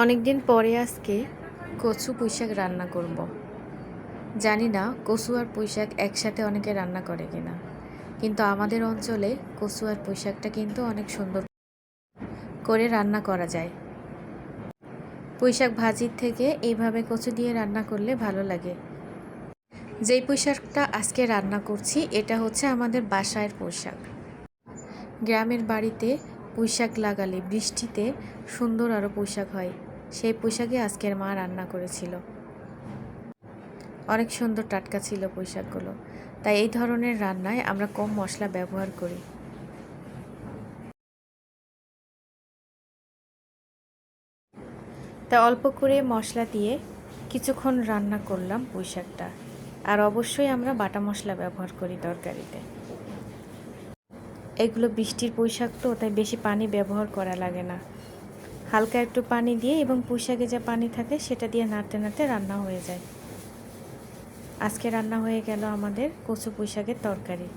অনেক দিন পরে আজকে কচু পুঁইশাক রান্না করব। জানি না কচু আর পুঁইশাক একসাথে অনেকে রান্না করে কিনা, কিন্তু আমাদের অঞ্চলে কচু আর পুঁইশাকটা কিন্তু অনেক সুন্দর করে রান্না করা যায়। পুঁইশাক ভাজির থেকে এইভাবে কচু দিয়ে রান্না করলে ভালো লাগে। যেই পুঁইশাকটা আজকে রান্না করছি এটা হচ্ছে আমাদের বাসায়ের পুঁইশাক। গ্রামের বাড়িতে পুঁইশাক লাগালে বৃষ্টিতে সুন্দর আরও পুঁইশাক হয়। সেই পুঁইশাকই আজকের মা রান্না করেছিল। অনেক সুন্দর টাটকা ছিল পুঁইশাকগুলো, তাই এই ধরনের রান্নায় আমরা কম মশলা ব্যবহার করি। তা অল্প করে মশলা দিয়ে কিছুক্ষণ রান্না করলাম পুঁইশাকটা। আর অবশ্যই আমরা বাটা মশলা ব্যবহার করি তরকারিতে। এগুলো বৃষ্টির পুঁইশাক তো, তাই বেশি পানি ব্যবহার করা লাগে না। হালকা একটু পানি দিয়ে এবং পুঁইশাকে যে পানি থাকে সেটা দিয়ে নাড়তে নাড়তে রান্না হয়ে যায়। আজকে রান্না হয়ে গেল আমাদের কচু পুঁইশাকের তরকারি।